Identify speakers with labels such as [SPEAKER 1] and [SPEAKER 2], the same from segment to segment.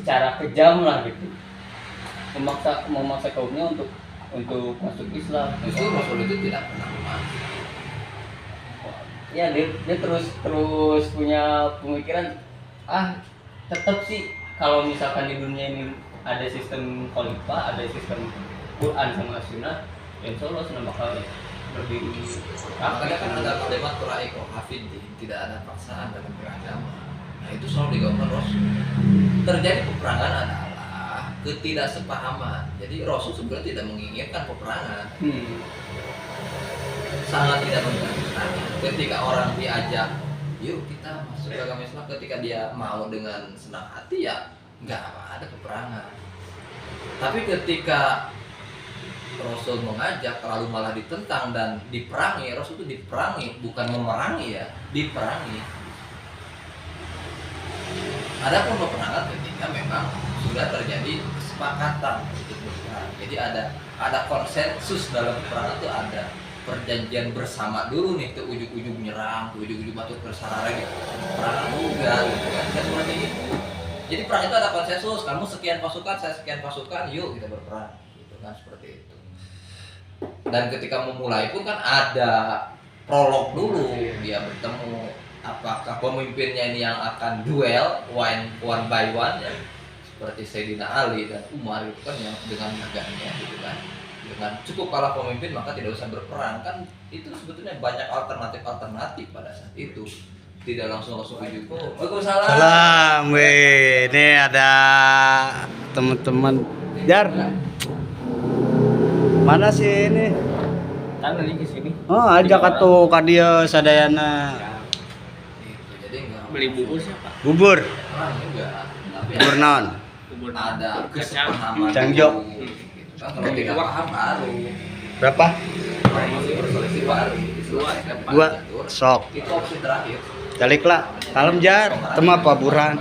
[SPEAKER 1] secara kejam lah gitu, memaksa kaumnya untuk masuk Islam.
[SPEAKER 2] Justru Rasul itu tidak pernah memaksa.
[SPEAKER 1] Ya dia terus punya pemikiran, tetap sih kalau misalkan di dunia ini ada sistem khalifah, ada sistem Quran sama Sunnah, insya Allah Sunnah bakal berdiri.
[SPEAKER 2] Makanya kan ada kalimat Qur'aiko hafidin, tidak ada paksaan dalam beragama. Nah itu selalu digaungkan Rasul. Terjadi peperangan adalah ketidaksepahaman. Jadi Rasul sebenarnya tidak menginginkan peperangan. Sangat tidak menginginkan. Ketika orang diajak, yuk kita masuk ke agama Islam, ketika dia mau dengan senang hati ya nggak ada peperangan. Tapi ketika Rasul mengajak lalu malah ditentang dan diperangi, Rasul itu diperangi, bukan memerangi ya, diperangi. Adapun peperangan ketika memang sudah terjadi kesepakatan untuk berperang. Jadi ada konsensus dalam peperangan itu, ada perjanjian bersama dulu nih, tuh ujung-ujung nyerang, tuh ujung-ujung batuk bersarara gitu. Peperangan enggak gitu kan, seperti itu. Jadi perang itu ada konsensus, kamu sekian pasukan, saya sekian pasukan, yuk kita berperang, gitu kan, seperti itu. Dan ketika memulai pun kan ada prolog dulu, dia bertemu, apakah pemimpinnya ini yang akan duel one by one ya, seperti Sayyidina Ali dan Umar itu kan, yang dengan megahnya gitu kan, dengan cukup kalah pemimpin maka tidak usah berperang kan, itu sebetulnya banyak alternatif pada saat itu, tidak langsung ujuk. Waalaikumsalam.
[SPEAKER 3] Salam, weh. Ini ada teman-teman. Jar. Mana sih ini?
[SPEAKER 1] Kan lagi ke sini.
[SPEAKER 3] Oh, ajak atuh ka dieu sadayana.
[SPEAKER 2] Gitu, jadi enggak
[SPEAKER 1] Beli bubur siapa?
[SPEAKER 3] Bubur.
[SPEAKER 2] perang juga, tapi
[SPEAKER 3] Bubur naon?
[SPEAKER 2] ada kesepahaman
[SPEAKER 3] Cangjo.
[SPEAKER 2] dulu, gitu kan. Kalau tidak paham baru
[SPEAKER 3] Berapa?
[SPEAKER 2] masih berselisih baru diselesaikan pada
[SPEAKER 3] Dua.
[SPEAKER 2] jalur.
[SPEAKER 3] Sok.
[SPEAKER 2] Itu opsi terakhir.
[SPEAKER 3] Caliklah. Kalem Jar. Tema paburan.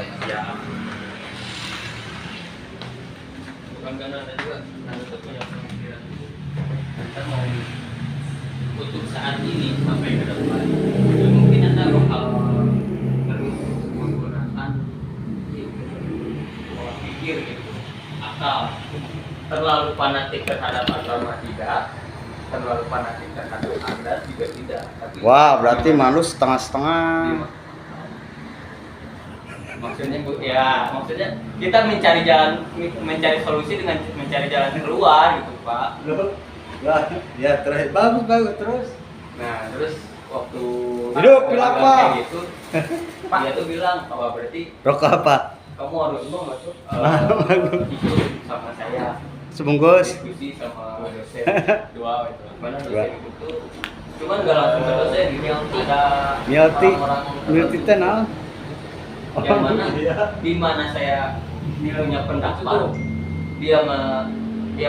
[SPEAKER 1] Bukan karena ada juga, karena itu punya pemikiran. Kita mau untuk saat ini sampai ke depan, ya mungkin Anda bakal terus menggunakan pola pikir gitu, akal. Terlalu fanatik terhadap agama tidak, terlalu fanatik terhadap Anda juga tidak. Tapi
[SPEAKER 3] Wah, berarti malu setengah-setengah.
[SPEAKER 1] maksudnya kita mencari solusi dengan mencari jalan keluar gitu, Pak.
[SPEAKER 3] Ya, terus bagus terus.
[SPEAKER 1] Nah, terus waktu
[SPEAKER 3] Hidup, bilang apa?
[SPEAKER 1] kayak gitu, dia tuh bilang, berarti
[SPEAKER 3] Rokok apa?
[SPEAKER 1] kamu harus masuk ikut sama saya,
[SPEAKER 3] Sebungkus.
[SPEAKER 1] diskusi sama dosen dua itu. Mana dosen itu cuman nggak langsung ke dosen, ini yang ada
[SPEAKER 3] Mioti teh naon?
[SPEAKER 1] yang mana di mana saya nilainya pendapat, dia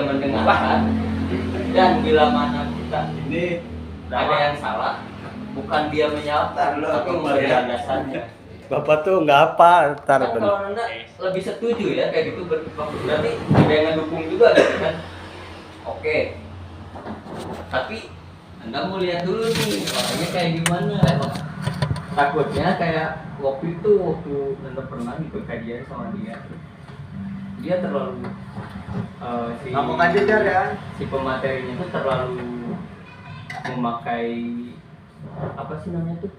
[SPEAKER 1] mendengarkan, dan bila mana kita
[SPEAKER 3] Ini
[SPEAKER 1] ada yang salah, bukan dia menyalahkan tapi memberikan dasarnya.
[SPEAKER 3] Bapak tuh nggak apa,
[SPEAKER 1] Kan kalau Anda lebih setuju ya kayak gitu, berarti ada yang ngedukung juga gitu kan. Oke, tapi Anda mau lihat dulu nih orangnya kayak gimana. Takutnya kayak waktu Anda pernah ikut kajian sama dia terlalu
[SPEAKER 3] ngomong aja Jar ya.
[SPEAKER 1] si pematerinya tuh terlalu memakai apa sih namanya tuh,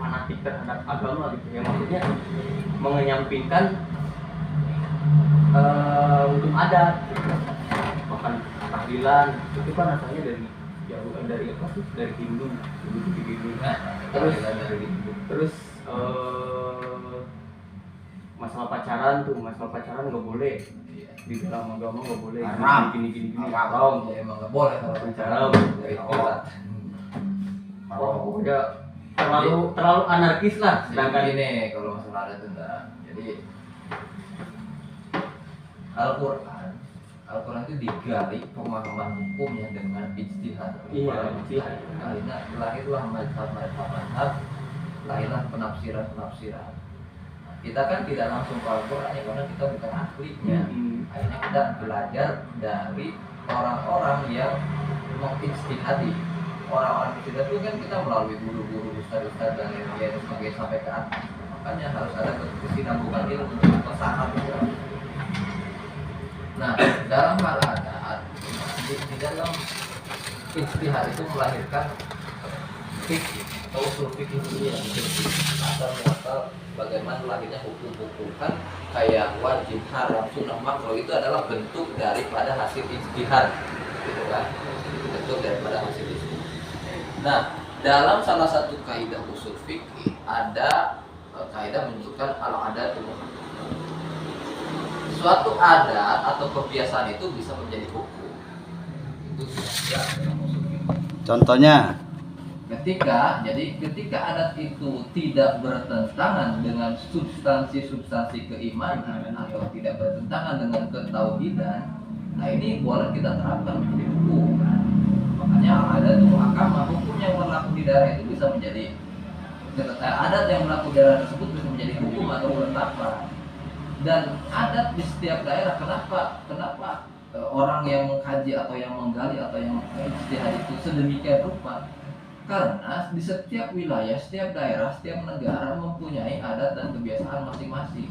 [SPEAKER 1] fanatik terhadap agama gitu ya, maksudnya mengenyampingkan hukum adat, bahkan tahlilan itu kan asalnya dari apa sih, dari Hindu terus masalah pacaran nggak boleh di dalam agama, nggak boleh gini haram
[SPEAKER 2] Ya emang nggak boleh kalau
[SPEAKER 1] haram
[SPEAKER 2] dari Allah.
[SPEAKER 1] pokoknya terlalu anarkis lah.
[SPEAKER 2] Sedangkan ini kalau masalah adat itu enggak. Jadi Al-Quran itu digali pemahaman hukumnya dengan ijtihad.
[SPEAKER 1] Iya, ijtihad.
[SPEAKER 2] Lahirlah mazhab, lahirlah penafsiran. Kita kan tidak langsung ke Al-Quran ya, karena kita bukan ahlinya. Akhirnya kita belajar dari orang-orang yang mengijtihadi. Orang-orang ijtihad itu kan kita melalui guru-guru, ustaz-ustaz dan lain-lain sampai ke atas. Makanya harus ada kesinambungan ilmu atau sanad. Nah, dalam hal adat di dalam ijtihad itu melahirkan fikih atau usul fikih itu yang asal muasal bagaimana lahirnya hukum-hukum kan kayak wajib, haram, sunnah, makruh itu adalah bentuk daripada hasil ijtihad, gitu kan? Bentuk daripada hasil ijtihad. Nah, dalam salah satu kaidah usul fikih ada kaidah menunjukkan al-adatu muhkamat. Suatu adat atau kebiasaan itu bisa menjadi hukum. Itu sudah dalam usul fikih.
[SPEAKER 3] Contohnya,
[SPEAKER 2] Ketika adat itu tidak bertentangan dengan substansi keimanan atau tidak bertentangan dengan ketauhidan, nah ini boleh kita terapkan menjadi hukum. Makanya adat itu mahkamah, hukum yang berlaku di daerah itu bisa menjadi adat yang berlaku di daerah tersebut bisa menjadi hukum atau penetapan. Dan adat di setiap daerah, kenapa orang yang mengkaji atau yang menggali atau yang ijtihad itu sedemikian rupa? Karena di setiap wilayah, setiap daerah, setiap negara mempunyai adat dan kebiasaan masing-masing.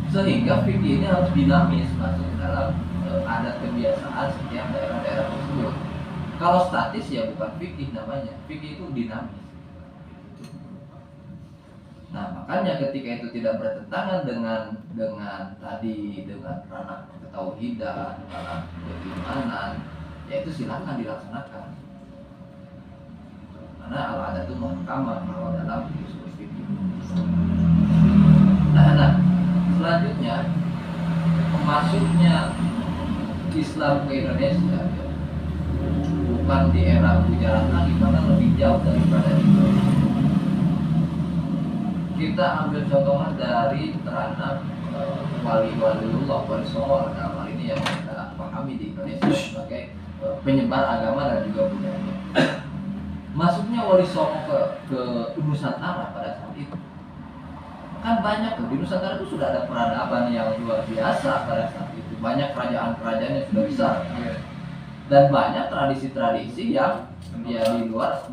[SPEAKER 2] Sehingga fikih ini harus dinamis masuk dalam adat kebiasaan setiap daerah-daerah tersebut. Kalau statis ya bukan fikih namanya, fikih itu dinamis. Nah, makanya ketika itu tidak bertentangan dengan ranah ketauhidan, ranah keimanan, ya itu silakan dilaksanakan. Karena al-adat itu muhkamah kalau dalam usul fikih. Nah, selanjutnya masuknya Islam ke Indonesia bukan di era Gujarat lagi, bahkan lebih jauh daripada itu. Kita ambil contohnya dari terhadap wali-waliullah, wali songo dalam hal ini yang kita pahami di Indonesia sebagai penyebar agama dan juga budaya. Masuknya wali songo ke Nusantara pada saat itu kan banyak tuh. Di Nusantara itu sudah ada peradaban yang luar biasa pada saat itu, banyak kerajaan-kerajaan yang sudah besar dan banyak tradisi-tradisi yang ya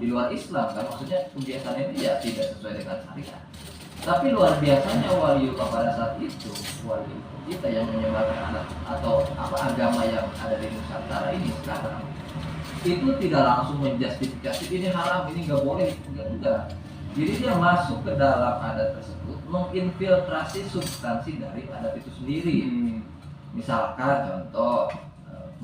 [SPEAKER 2] di luar Islam kan, maksudnya kebiasaan ini ya tidak sesuai dengan syariat. Tapi luar biasanya waliullah pada saat itu, wali kita yang menyebarkan adat atau agama yang ada di Nusantara ini sekarang itu tidak langsung menjustifikasi ini haram, ini nggak boleh, enggak. Jadi dia masuk ke dalam adat tersebut, menginfiltrasi substansi dari adat itu sendiri. Misalkan contoh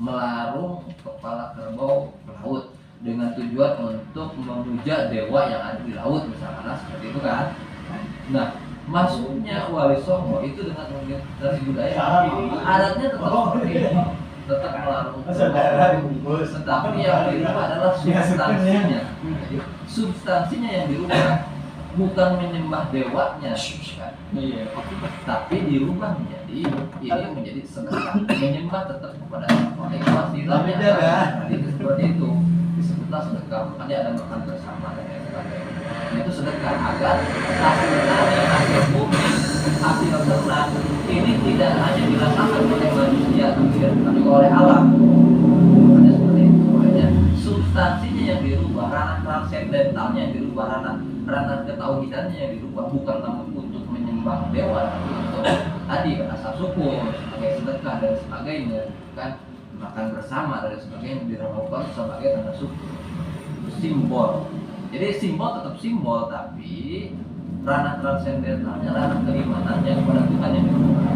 [SPEAKER 2] melarung kepala kerbau ke laut dengan tujuan untuk memuja dewa yang ada di laut, misalkan seperti itu kan. Nah, masuknya wali songo itu dengan menginfiltrasi budaya, adatnya tetap seperti ini. Tetap melarung tetapi yang dirubah adalah substansinya. Substansinya yang dirubah bukan menyembah dewanya kan? Tapi dirubah menjadi ini menjadi sedekah, menyembah tetap kepada Allah. Istilahnya seperti itu disebutlah sedekah, makanya ada makan bersama dan lain sebagainya. Itu sedekah agar hasil tani, hasil bumi, hasil ternak ini tidak hanya dirasakan oleh manusia tapi oleh alam. Makanya seperti itu. Makanya substansinya yang dirubah, ranah transendentalnya yang dirubah, ranah ketauhidannya yang dirubah, bukan namun untuk menyembah dewa, tapi untuk tadi rasa syukur sebagai sedekah dan sebagainya, kan makan bersama dan sebagainya diramukan sebagai tanda syukur, simbol. Jadi simbol tetap simbol, tapi ranah transendentalnya, ranah keimanannya kepada Tuhan yang dirubah.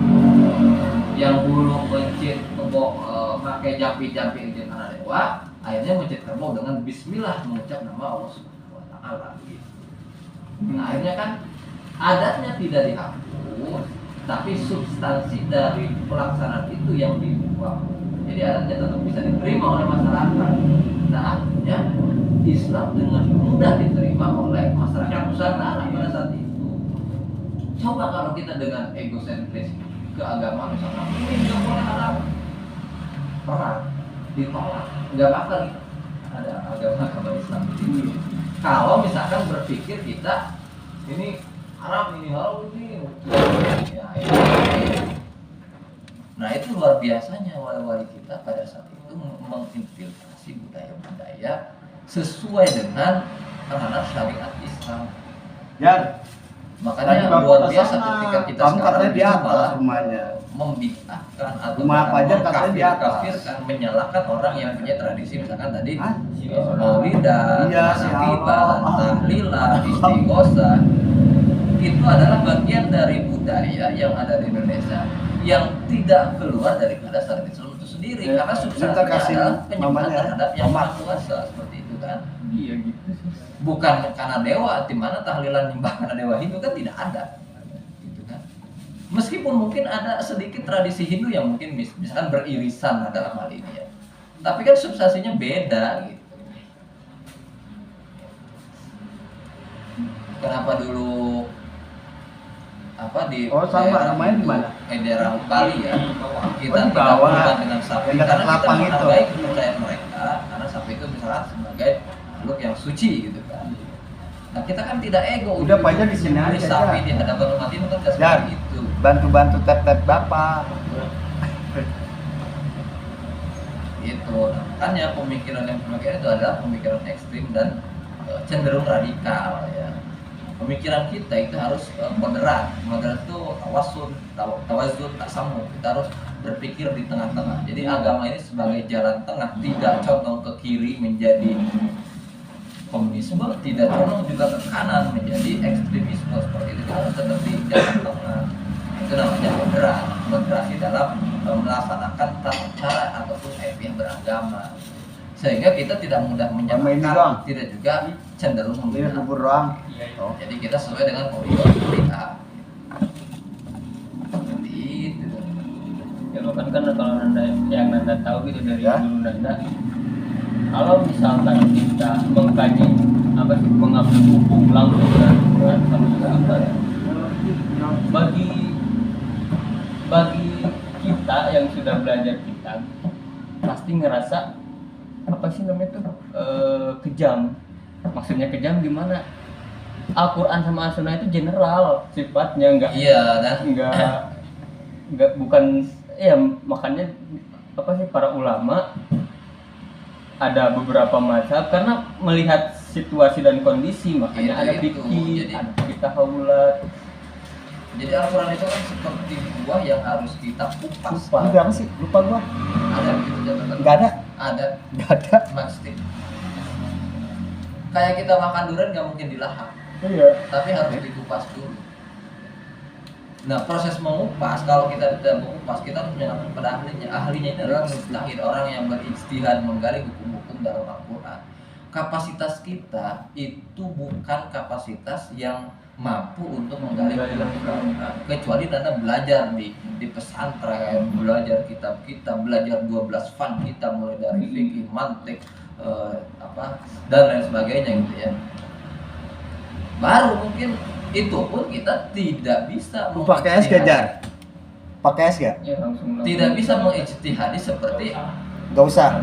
[SPEAKER 2] Yang dulu mencit kerbau pakai jampi-jampi izin karena dewa, akhirnya mencit kerbau dengan Bismillah, mengucap nama Allah Subhanahu Wa Taala. Nah, akhirnya kan adatnya tidak dihapus, tapi substansi dari pelaksanaan itu yang diubah. Jadi adatnya tetap bisa diterima oleh masyarakat. Nah, akhirnya Islam dengan mudah diterima oleh masyarakat Nusantara pada saat itu. Coba kalau kita dengan egosentris ke agama misalnya, ini nggak boleh haram, perang, ditolak, nggak bakal ada agama Islam ini. Kalau misalkan berpikir kita ini haram, ini ya, nah itu luar biasanya wali-wali kita pada saat itu menginfiltrasi budaya-budaya sesuai dengan terhadap syariat Islam.
[SPEAKER 3] Jan,
[SPEAKER 2] Makanya
[SPEAKER 3] Bapak
[SPEAKER 2] luar
[SPEAKER 3] ke
[SPEAKER 2] biasa
[SPEAKER 3] sana.
[SPEAKER 2] ketika kita
[SPEAKER 3] Kamu
[SPEAKER 2] sekarang
[SPEAKER 3] katanya di
[SPEAKER 2] bisa
[SPEAKER 3] atas
[SPEAKER 2] malah
[SPEAKER 3] rumahnya.
[SPEAKER 2] membid'ahkan atau
[SPEAKER 3] Rumah apa aja katanya di atas.
[SPEAKER 2] kafirkan, menyalahkan orang yang punya tradisi misalkan tadi
[SPEAKER 3] Hah?
[SPEAKER 2] maulidan,
[SPEAKER 3] Iya, si
[SPEAKER 2] manakiban,
[SPEAKER 3] Allah.
[SPEAKER 2] tahlilan, istighosah itu adalah bagian dari budaya yang ada di Indonesia yang tidak keluar daripada syariat Islam itu sendiri
[SPEAKER 3] Ya,
[SPEAKER 2] karena
[SPEAKER 3] kita
[SPEAKER 2] substansinya
[SPEAKER 3] kasih
[SPEAKER 2] adalah penyembahan
[SPEAKER 3] namanya,
[SPEAKER 2] terhadap yang
[SPEAKER 3] Muhammad.
[SPEAKER 2] maha kuasa seperti itu kan.
[SPEAKER 1] Iya gitu sih.
[SPEAKER 2] Bukan karena dewa, di mana tahlilan nyembah karena dewa Hindu kan tidak ada. Gitu kan. Meskipun mungkin ada sedikit tradisi Hindu yang mungkin misalkan beririsan dalam hal ini ya. Tapi kan substansinya beda gitu. Kenapa dulu apa di
[SPEAKER 3] sama, rumahnya di mana?
[SPEAKER 2] daerah Bali ya kita
[SPEAKER 3] di
[SPEAKER 2] tidak
[SPEAKER 3] bawah.
[SPEAKER 2] berhubungan dengan sapi
[SPEAKER 3] Yang dekat
[SPEAKER 2] karena kita
[SPEAKER 3] lapang itu.
[SPEAKER 2] menghargai kepercayaan mereka karena sapi itu misalnya sebagai makhluk yang suci gitu kan. Nah kita kan tidak ego.
[SPEAKER 3] Udah, Pak, aja di sini
[SPEAKER 2] Menyembelih
[SPEAKER 3] aja,
[SPEAKER 2] sapi
[SPEAKER 3] Jar.
[SPEAKER 2] di hadapan umat ini kan tidak
[SPEAKER 3] Jar.
[SPEAKER 2] seperti itu.
[SPEAKER 3] Bantu-bantu tap-tap Bapak.
[SPEAKER 2] Gitu. Nah, makanya pemikiran yang demikian itu adalah pemikiran ekstrim dan cenderung radikal ya. Pemikiran kita itu harus moderat. Moderat itu tawazun, tasamu. Kita harus berpikir di tengah-tengah. Jadi agama ini sebagai jalan tengah, tidak condong ke kiri menjadi komunisme, tidak condong juga ke kanan menjadi ekstremisme seperti itu. Kita harus tetap di jalan tengah. Itu namanya moderat. Moderasi dalam melaksanakan tata cara ataupun etika beragama. Sehingga kita tidak mudah
[SPEAKER 3] Sama ini
[SPEAKER 2] menyamakan,
[SPEAKER 3] doang.
[SPEAKER 2] tidak juga cenderung
[SPEAKER 3] Ini
[SPEAKER 2] memihak.
[SPEAKER 3] bubur doang.
[SPEAKER 2] Oh, jadi kita sesuai dengan koridor syariat. Seperti itu.
[SPEAKER 1] Ya bahkan kan kalau Nanda yang Nanda tahu gitu dari
[SPEAKER 3] Ya.
[SPEAKER 1] guru Nanda, kalau misalkan kita mengkaji apa sih mengambil hukum langsung dari Quran sama juga apa ya, bagi kita yang sudah belajar kitab pasti ngerasa apa sih namanya tuh kejam. Maksudnya kejam gimana? Al-Quran sama As-Sunnah itu general sifatnya,
[SPEAKER 2] Iya, dan
[SPEAKER 1] enggak bukan ya, makanya apa sih para ulama ada beberapa mazhab karena melihat situasi dan kondisi, makanya
[SPEAKER 2] Itu,
[SPEAKER 1] ada
[SPEAKER 2] itu.
[SPEAKER 1] fikih,
[SPEAKER 2] Jadi-
[SPEAKER 1] ada tahawulat.
[SPEAKER 2] jadi Al-Quran itu kan seperti buah yang harus kita kupas.
[SPEAKER 1] Lupa.
[SPEAKER 3] Ini berapa sih? Lupa gua.
[SPEAKER 2] Ada gitu catatan.
[SPEAKER 3] Enggak ada.
[SPEAKER 2] Ada
[SPEAKER 3] Enggak ada.
[SPEAKER 2] mastik. Kayak kita makan durian nggak mungkin dilahap,
[SPEAKER 3] Iya.
[SPEAKER 2] tapi harus dikupas dulu. Nah, proses mengupas, kalau kita tidak mengupas, kita harus menyerahkan pada ahlinya. Ahlinya ini adalah mujtahid, orang yang berijtihad menggali hukum-hukum dalam Al-Quran. Kapasitas kita itu bukan kapasitas yang mampu untuk menggali hukum-hukum, kecuali Anda belajar di pesantren, belajar kitab-kitab, belajar 12 fan kita mulai dari fikih, mantik, dan lain sebagainya gitu ya. Baru mungkin itu pun kita tidak bisa
[SPEAKER 3] Lu pakai es gak, Jar? Pakai es gak?
[SPEAKER 1] Ya langsung
[SPEAKER 2] tidak bisa mengijtihadi seperti
[SPEAKER 3] Gak usah.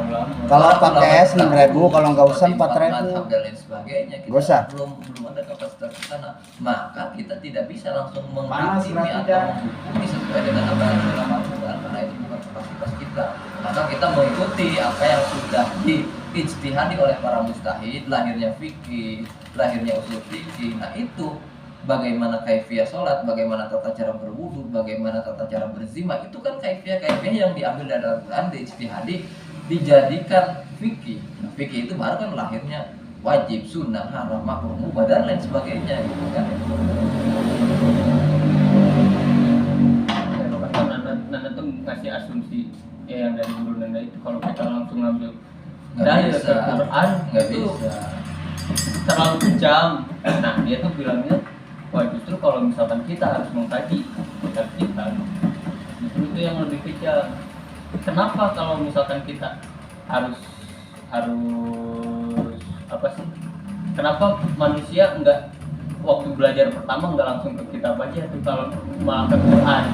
[SPEAKER 3] Kalau pakai es 6.000, kalau nggak usah 4.000.
[SPEAKER 2] madhab dan lain sebagainya. Kita
[SPEAKER 3] Nggak usah.
[SPEAKER 2] belum ada kapasitas ke sana. Maka kita tidak bisa langsung
[SPEAKER 3] Panas,
[SPEAKER 2] menghakimi
[SPEAKER 3] berarti,
[SPEAKER 2] atau
[SPEAKER 3] Jar.
[SPEAKER 2] menghukumi sesuai dengan apa yang dalam Al-Quran, karena itu bukan kapasitas kita. Maka kita mengikuti apa yang sudah diijtihadi oleh para mujtahid, lahirnya fikih, lahirnya usul fikih. Nah itu bagaimana kaifiyah sholat, bagaimana tata cara berwudu, bagaimana tata cara berzimah, itu kan kaifiyah yang diambil dari Al-Quran, diijtihadi, dijadikan fikih. Nah, fikih itu baru kan lahirnya wajib, sunnah, haram, makruh, mubah dan lain sebagainya gitu kan.
[SPEAKER 1] Ya, bahkan Nanda tuh ngasih asumsi ya, yang dari guru Nanda itu kalau kita langsung ngambil
[SPEAKER 2] Nggak
[SPEAKER 1] dari
[SPEAKER 2] bisa.
[SPEAKER 1] Quran
[SPEAKER 2] Nggak
[SPEAKER 1] itu
[SPEAKER 2] bisa.
[SPEAKER 1] terlalu kejam. Nah dia tuh bilangnya, wah justru kalau misalkan kita harus mengkaji kitab kita, justru itu yang lebih kejam. Kenapa kalau misalkan kita harus apa sih? Kenapa manusia enggak waktu belajar pertama enggak langsung ke kitab aja tuh, kalau malah ke Quran?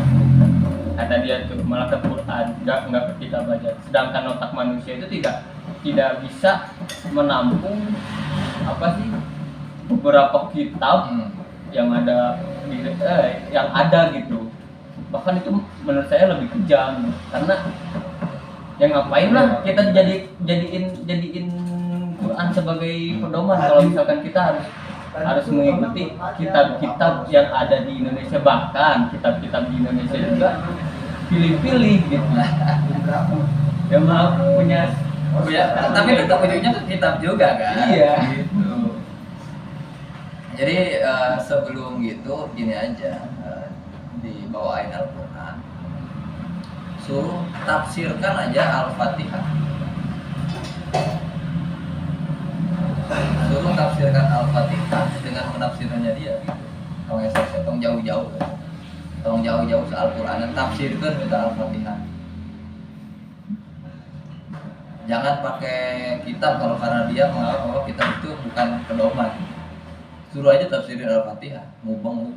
[SPEAKER 1] Kata dia tuh malah ke Quran, enggak ke kitab aja. Sedangkan otak manusia itu tidak bisa menampung apa sih beberapa kitab yang ada yang ada gitu. Bahkan itu menurut saya lebih kejam, karena yang ngapain lah kita jadiin Quran sebagai pedoman kalau misalkan kita harus harus mengikuti kitab-kitab yang ada di Indonesia, bahkan kitab-kitab di Indonesia juga pilih-pilih gitu. Yang mau punya
[SPEAKER 2] tapi tetap ujungnya ke kitab juga kan.
[SPEAKER 1] iya
[SPEAKER 2] Gitu. Jadi sebelum gitu gini aja, dibawain Al-Quran, suruh tafsirkan aja Al-Fatihah. Suruh tafsirkan Al-Fatihah dengan penafsirannya dia gitu. Tong jauh-jauh ke Al-Quran dan tafsirkan kita Al-Fatihah. Jangan pakai kitab kalau karena dia menganggap bahwa kitab itu bukan pedoman. Suruh aja tafsirin Al-Fatihah, mubeng.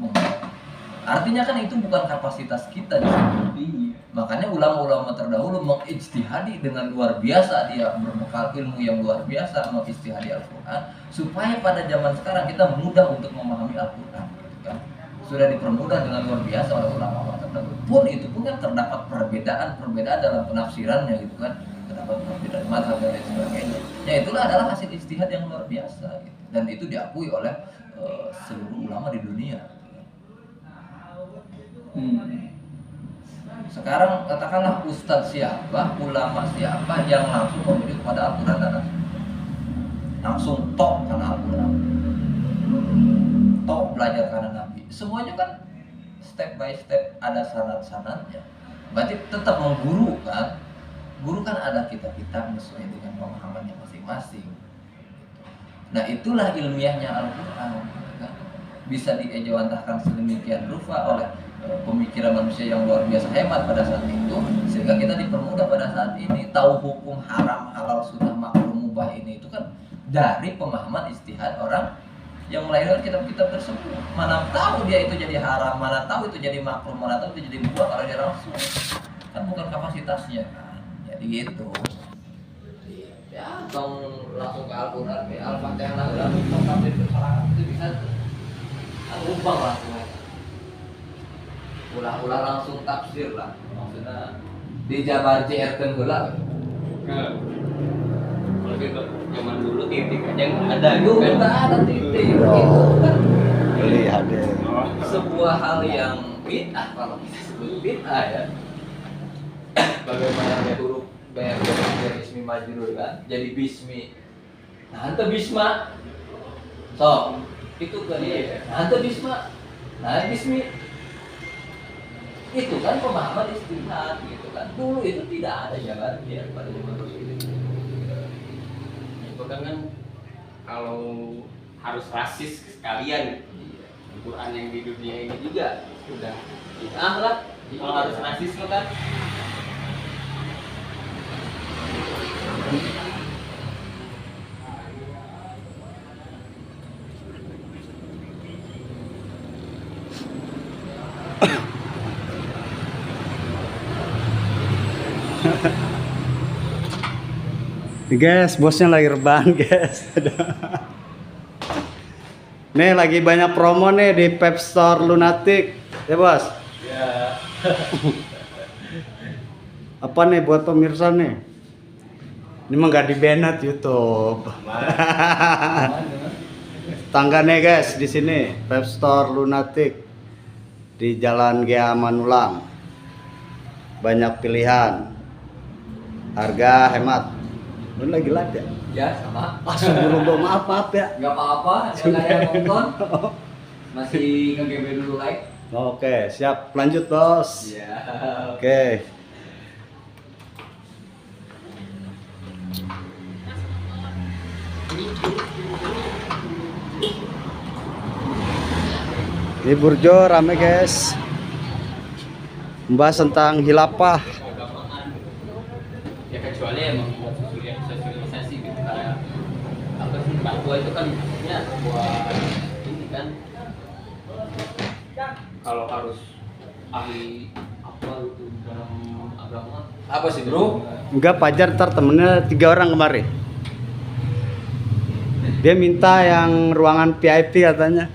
[SPEAKER 2] Artinya kan itu bukan kapasitas kita di sini. Makanya ulama-ulama terdahulu mengijtihadi dengan luar biasa, dia berbekal ilmu yang luar biasa mengijtihadi Al-Quran supaya pada zaman sekarang kita mudah untuk memahami Al-Quran gitu kan. Sudah dipermudah dengan luar biasa oleh ulama-ulama terdahulu. Pun itu pun kan terdapat perbedaan dalam penafsirannya gitu kan. Terdapat perbedaan mazhab dan lain sebagainya. Ya itulah adalah hasil ijtihad yang luar biasa gitu. Dan itu diakui oleh seluruh ulama di dunia. Sekarang katakanlah ustadz siapa, ulama siapa yang langsung memberi kepada Al-Quran dan langsung tok karena Al-Quran, tok belajar karena Nabi. Semuanya kan step by step ada sanad-sanadnya. Berarti tetap mengguru kan. Guru kan ada kitab-kitab sesuai dengan pemahamannya masing-masing. Nah itulah ilmiahnya Al-Quran kan? Bisa diejawantahkan sedemikian rupa oleh pemikiran manusia yang luar biasa hebat pada saat itu, sehingga kita dipermudah pada saat ini tahu hukum haram, halal, sunnah, makruh, mubah ini itu kan dari pemahaman istihad orang yang melahirkan kitab-kitab tersebut. Mana tahu dia itu jadi haram, mana tahu itu jadi makruh, mana tahu itu jadi mubah kalau dia langsung. Kan bukan kapasitasnya kan. Jadi gitu. Ya, tong langsung ke Al-Quran, ke Al-Fatihah lah, tong tafsir kesalahan itu bisa ubah langsung. Ulah langsung tafsir lah, maksudnya dijabar JR-kan heula.
[SPEAKER 1] Kalau gitu zaman dulu titik aja nggak ada
[SPEAKER 2] Dulu
[SPEAKER 1] kan?
[SPEAKER 2] nggak ada titik. Itu kan
[SPEAKER 3] Beli hadir.
[SPEAKER 2] sebuah hal yang bid'ah, kalau kita sebut bid'ah ya. Bagaimana ada huruf dari ismi majrur kan jadi bismi. Nah, ante bisma. So, itu kan ya. Nah, ante bisma. Nah, bismi. Itu kan pemahaman istihad gitu kan. Dulu itu tidak ada jawaban dia pada zaman Rasul itu.
[SPEAKER 1] Itu kan kalau harus rasis sekalian, Al-Quran yang di dunia ini juga sudah lah. Kalau harus rasis lo kan.
[SPEAKER 3] Guys, bosnya lagi rebahan guys. Nih lagi banyak promo nih di Pep Store Lunatic, ya bos.
[SPEAKER 1] Ya.
[SPEAKER 3] Apa nih buat pemirsa nih? Ini mah gak di-banned YouTube. Tangga nih guys di sini Pep Store Lunatic di Jalan Gea Manulang. Banyak pilihan, harga hemat. Lu lagi live ya?
[SPEAKER 2] Ya, sama.
[SPEAKER 3] Langsung buru maaf ya.
[SPEAKER 2] Enggak apa-apa, enggak ada yang nonton. Masih nge-GB dulu like.
[SPEAKER 3] Oke, siap. Lanjut, Bos.
[SPEAKER 2] Iya.
[SPEAKER 3] Oke. Ini Burjo rame, guys. Membahas tentang hilafah.
[SPEAKER 1] Ya kecuali emang buat sosialisasi gitu kayak apa sih fatwa itu kan maksudnya buat ini kan kalau harus ahli apa gitu dalam agama
[SPEAKER 2] Apa sih, Bro?
[SPEAKER 3] Enggak, Pajar ntar temennya 3 orang kemarin. Dia minta yang ruangan VIP katanya.